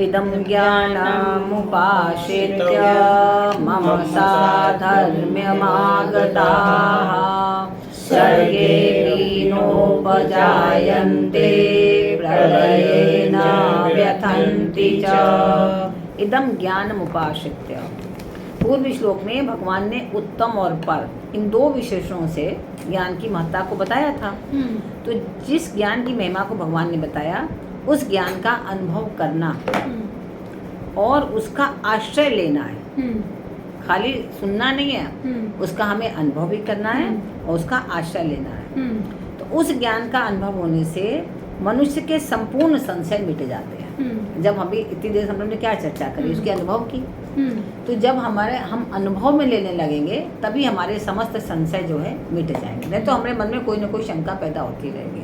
इदं ज्ञानमुपाश्रित्य मम साधर्म्यमागताः सर्गे नोपजायन्ते प्रलये न व्यथन्ति च। इदं ज्ञानमुपाश्रित्य। पूर्व श्लोक में भगवान ने उत्तम और पर इन दो विशेषणों से ज्ञान की महत्ता को बताया था। तो जिस ज्ञान की महिमा को भगवान ने बताया उस ज्ञान का अनुभव करना और उसका आश्रय लेना है, खाली सुनना नहीं है, उसका हमें अनुभव भी करना है और उसका आश्रय लेना है। तो उस ज्ञान का अनुभव होने से मनुष्य के संपूर्ण संशय मिट जाते हैं। जब अभी इतनी देर हम लोग ने क्या चर्चा करी, उसके अनुभव की। तो जब हम अनुभव में लेने लगेंगे तभी हमारे समस्त संशय जो है मिट जाएंगे, नहीं तो हमारे मन में कोई ना कोई शंका पैदा होती रहेगी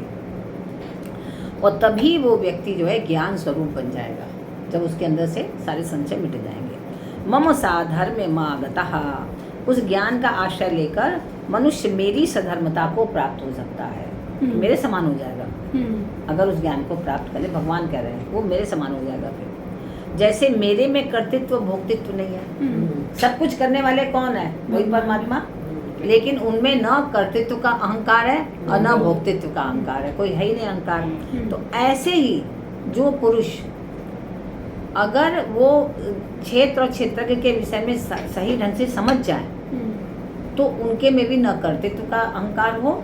और तभी वो व्यक्ति जो है ज्ञान स्वरूप बन जाएगा, जब उसके अंदर से सारे संशय मिट जाएंगे। मम साधर्म्यमागतः, उस ज्ञान का आश्रय लेकर मनुष्य मेरी सधर्मता को प्राप्त हो सकता है, मेरे समान हो जाएगा। अगर उस ज्ञान को प्राप्त कर ले, भगवान कह रहे हैं वो मेरे समान हो जाएगा। फिर जैसे मेरे में कर्तृत्व भोक्तृत्व नहीं है, सब कुछ करने वाले कौन है, वही परमात्मा, लेकिन उनमें न कर्तृत्व का अहंकार है और न भोक्तृत्व का अहंकार है, कोई है ही नहीं अहंकार। तो ऐसे ही जो पुरुष अगर वो क्षेत्र और क्षेत्रज्ञ के विषय में सही ढंग से समझ जाए तो उनके में भी न कर्तृत्व का अहंकार हो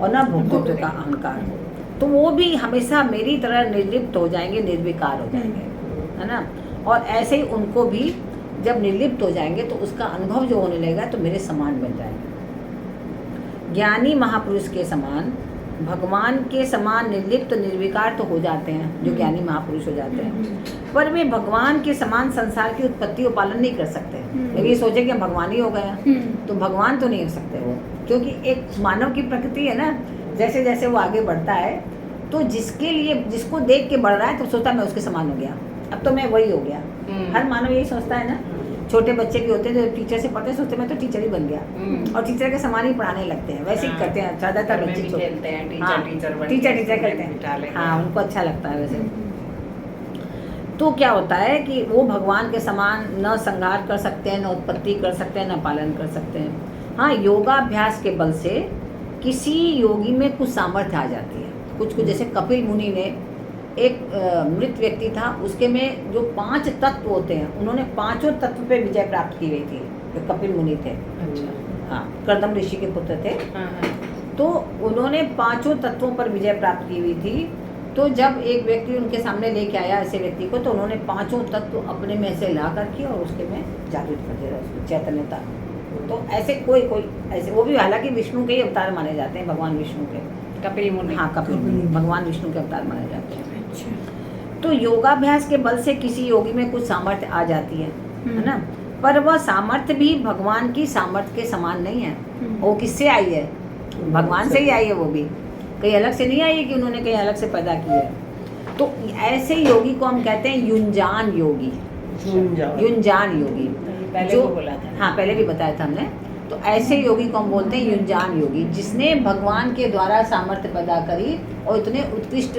और न भोक्तृत्व का अहंकार हो, तो वो भी हमेशा मेरी तरह निर्लिप्त हो जाएंगे, निर्विकार हो जाएंगे, है ना। और ऐसे ही उनको भी जब निर्लिप्त हो जाएंगे तो उसका अनुभव जो होने लगेगा तो मेरे समान बन जाएंगे। ज्ञानी महापुरुष के समान, भगवान के समान निर्लिप्त निर्विकार तो हो जाते हैं जो ज्ञानी महापुरुष हो जाते हैं, पर वे भगवान के समान संसार की उत्पत्ति और पालन नहीं कर सकते। यदि ये सोचे कि भगवान ही हो गया तो भगवान तो नहीं हो सकते वो, क्योंकि एक मानव की प्रकृति है ना, जैसे जैसे वो आगे बढ़ता है तो जिसके लिए जिसको देख के बढ़ रहा है तो सोचता है मैं उसके समान हो गया, अब तो मैं वही हो गया। हर मानव यही सोचता है ना। छोटे बच्चे भी होते हैं जो टीचर से पढ़ते हैं, सोचते मैं तो टीचर ही बन गया और टीचर के समान ही पढ़ाने लगते हैं, वैसे ही करते हैं ज़्यादातर बच्चे। टीचर करते हैं, हाँ, उनको अच्छा लगता है वैसे। तो क्या होता है कि वो भगवान के समान न संहार कर सकते हैं, न उत्पत्ति कर सकते हैं, न पालन कर सकते हैं। हाँ, योगाभ्यास के बल से किसी योगी में कुछ सामर्थ्य आ जाती है, कुछ जैसे कपिल मुनि ने, एक मृत व्यक्ति था, उसके में जो 5 तत्व होते हैं, उन्होंने 5 तत्व पे विजय प्राप्त की गई थी, जो कपिल मुनि थे। अच्छा। हाँ, कर्दम ऋषि के पुत्र थे। तो उन्होंने 5 तत्वों पर विजय प्राप्त की हुई थी। तो जब एक व्यक्ति उनके सामने लेके आया ऐसे व्यक्ति को, तो उन्होंने 5 तत्व अपने में से ला करके और उसके में जागृत कर दिया, उसकी चैतन्यता। तो ऐसे कोई ऐसे, वो भी हालांकि विष्णु के ही अवतार माने जाते हैं, भगवान विष्णु के, कपिल मुनि। हाँ, कपिल मुनि भगवान विष्णु के अवतार माने जाते हैं। तो योगाभ्यास के बल से किसी योगी में कुछ सामर्थ्य आ जाती है ना, पर वह सामर्थ्य भी भगवान की सामर्थ्य के समान नहीं है। वो किससे आई है, भगवान से ही आई है, वो भी कहीं अलग से नहीं आई है कि उन्होंने कहीं अलग से पैदा की है। तो ऐसे योगी को हम कहते हैं युंजान योगी। युंजान योगी जो बोला था, हाँ पहले भी बताया था हमने। तो ऐसे योगी को हम बोलते हैं युंजान योगी, जिसने भगवान के द्वारा सामर्थ्य पैदा करी और इतने उत्कृष्ट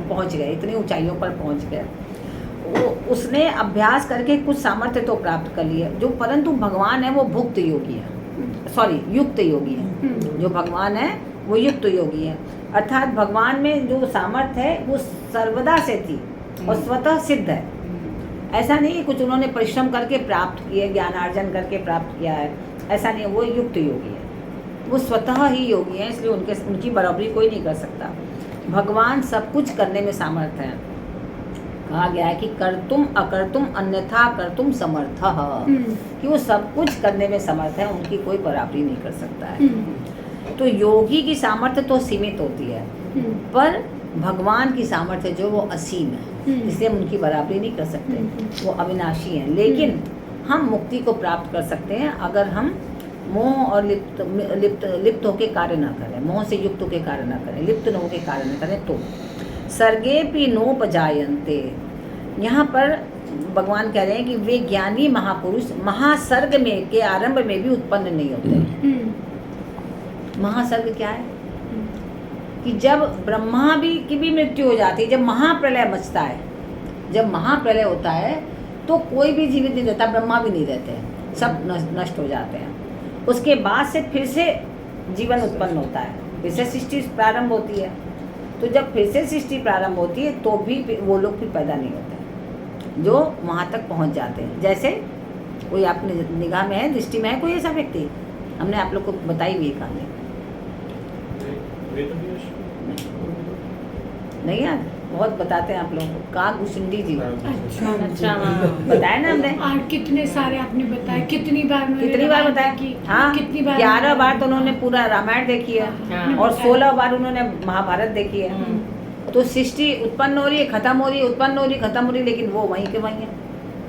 पहुंच गए, इतनी ऊंचाइयों पर पहुंच गए। उसने अभ्यास करके कुछ सामर्थ्य तो प्राप्त कर लिया। जो परंतु भगवान है वो भुक्त योगी है, युक्त योगी है। जो भगवान है वो युक्त योगी है, अर्थात भगवान में जो सामर्थ्य है वो सर्वदा से थी और स्वतः सिद्ध है। ऐसा नहीं कुछ उन्होंने परिश्रम करके प्राप्त किए, ज्ञानार्जन करके प्राप्त किया है, ऐसा नहीं। वो युक्त योगी है, वो स्वतः ही योगी है, इसलिए उनकी बराबरी कोई नहीं कर सकता। भगवान सब कुछ करने में सामर्थ्य है। कहा गया है कि कर्तुम अकर्तुम अन्यथा कर्तुम समर्थ, कि वो सब कुछ करने में समर्थ है, उनकी कोई बराबरी नहीं कर सकता है। तो योगी की सामर्थ्य तो सीमित होती है, पर भगवान की सामर्थ्य जो वो असीम है, इसलिए हम उनकी बराबरी नहीं कर सकते, वो अविनाशी हैं। लेकिन हम मुक्ति को प्राप्त कर सकते हैं अगर हम मोह और लिप्त होके कार्य ना करें, मोह से युक्त होके कार्य ना करें, लिप्त न होके कार्य न करें। तो सर्गेपि नोपजायन्ते, यहाँ पर भगवान कह रहे हैं कि वे ज्ञानी महापुरुष महासर्ग में के आरंभ में भी उत्पन्न नहीं होते। महासर्ग क्या है कि जब ब्रह्मा की भी मृत्यु हो जाती है, जब महाप्रलय मचता है जब महाप्रलय होता है तो कोई भी जीवित नहीं रहता, ब्रह्मा भी नहीं रहते, सब नष्ट हो जाते हैं। उसके बाद से फिर से जीवन उत्पन्न होता है, फिर से सृष्टि प्रारंभ होती है। तो जब फिर से सृष्टि प्रारंभ होती है तो भी वो लोग फिर पैदा नहीं होते जो वहाँ तक पहुँच जाते हैं। जैसे कोई आपने निगाह में है, दृष्टि में है कोई ऐसा व्यक्ति? हमने आप लोग को बताई हुई कहानी नहीं यार, बहुत बताते हैं आप लोगों को। काकभूषुंडी जी, अच्छा बताया ना हमने। और कितने सारे आपने बताए, कितनी बार बताया कि हाँ, कितनी बार 11 बार तो उन्होंने पूरा रामायण देखी है हाँ। और 16 बार उन्होंने महाभारत देखी है। तो सृष्टि उत्पन्न हो रही है, खत्म हो रही है, उत्पन्न हो रही है, खत्म हो रही है, लेकिन वो वहीं के वहीं है।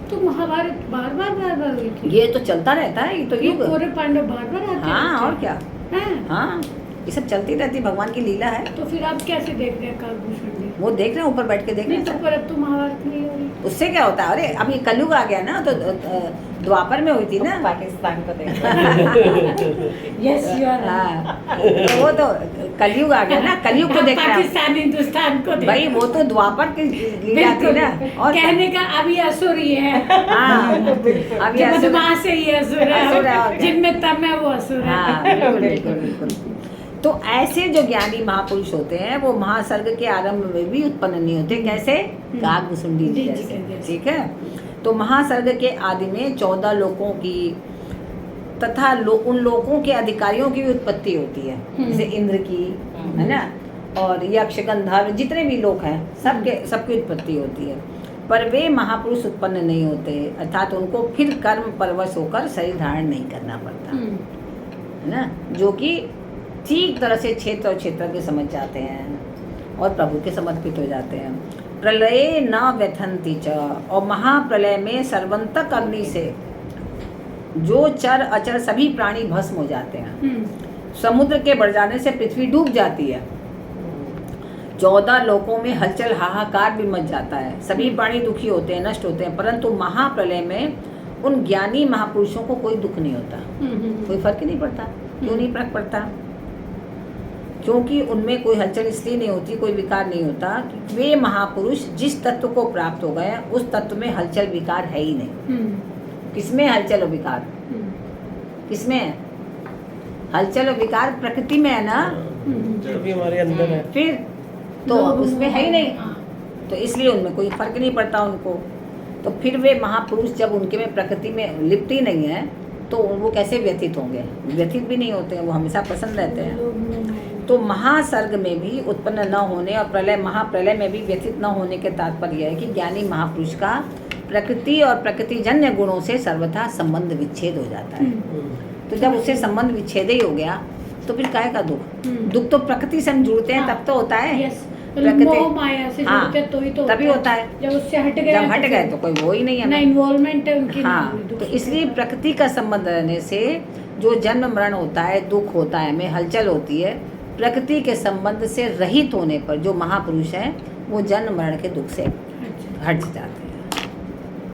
तो महाभारत बार बार हुई थी। ये तो चलता रहता है, ये तो युग। पूरे पांडव बार आते हाँ, रहते और क्या। हैं। हाँ, ये सब चलती रहती, भगवान की लीला है। तो फिर आप कैसे देख रहे हैं काकभूषुंडी? वो देख रहे हैं, ऊपर बैठ के देख रहे नहीं तो हैं। पर अब तो महाभारत नहीं हो रही। उससे क्या होता है? अरे अब ये कलयुग आ गया ना, तो द्वापर में हुई थी ना। पाकिस्तान को देख यस यू आर। हाँ, तो वो तो कलयुग आ गया ना, कलयुग को देख रहे हैं। पाकिस्तान हिंदुस्तान को देख भाई वो तो द्वापर की लीला थी ना। और कहने का अब ये असुर ही है। हाँ, अब ये जो असुर- बदमाश है ये असुर असुर है, और है, क्या। जिनमें तम है वो असुर है। हाँ, बिल्कुल बिल्कुल बिल्कुल। तो ऐसे जो ज्ञानी महापुरुष होते हैं वो महासर्ग के आरंभ में भी उत्पन्न नहीं होते। कैसे? काकभूषुंडी जी जैसे, ठीक है। तो महासर्ग के आदि में 14 लोकों की तथा उन लोकों के अधिकारियों की भी उत्पत्ति होती है, जैसे इंद्र की, है ना, और यक्ष गंधर्व जितने भी लोग हैं सबकी उत्पत्ति होती है। पर वे महापुरुष उत्पन्न नहीं होते, अर्थात उनको फिर कर्म परवश होकर शरीर धारण नहीं करना पड़ता, है ना, जो कि ठीक तरह से क्षेत्र और क्षेत्र के समझ जाते हैं और प्रभु के समर्पित हो जाते हैं। प्रलये न व्यथन्ति च, और महाप्रलय में सर्वंतक अग्नि से जो चर अचर सभी प्राणी भस्म हो जाते हैं। समुद्र के बढ़ जाने से पृथ्वी डूब जाती है। 14 लोकों में हलचल हाहाकार भी मच जाता है, सभी प्राणी दुखी होते हैं, नष्ट होते हैं। परंतु महाप्रलय में उन ज्ञानी महापुरुषों को कोई दुख नहीं होता, कोई फर्क ही नहीं पड़ता। क्यों नहीं फर्क पड़ता? क्योंकि उनमें कोई हलचल इसलिए नहीं होती, कोई विकार नहीं होता कि वे महापुरुष जिस तत्व को प्राप्त हो गए उस तत्व में हलचल विकार है ही नहीं। किसमें हलचल और विकार? किसमें है हलचल और विकार? प्रकृति में है ना, जो भी हमारे अंदर है। फिर तो उसमें है ही नहीं, तो इसलिए उनमें कोई फर्क नहीं पड़ता उनको। तो फिर वे महापुरुष जब उनके में प्रकृति में लिप्त ही नहीं है तो वो कैसे व्यथित होंगे? व्यथित भी नहीं होते हैं, वो हमेशा प्रसन्न रहते हैं। तो महासर्ग में भी उत्पन्न न होने और महाप्रलय में भी व्यथित न होने के तात्पर्य है कि ज्ञानी महापुरुष का प्रकृति और प्रकृतिजन्य गुणों से सर्वथा संबंध विच्छेद हो जाता है। तो जब उससे संबंध विच्छेद ही हो गया तो फिर काहे का दुख? दुख तो प्रकृति से हम जुड़ते हैं तब तो होता है। मोह माया से जुड़ते तो ही तो तभी होता है। जब उससे हट गए, जब हट गए तो कोई वो ही नहीं है ना इन्वॉल्वमेंट है उनकी। हाँ, तो इसलिए प्रकृति का संबंध रहने से जो जन्म मरण होता है, दुख होता है, में हलचल होती है, प्रकृति के संबंध से रहित होने पर जो महापुरुष हैं वो जन्म मरण के दुख से हट जाते हैं।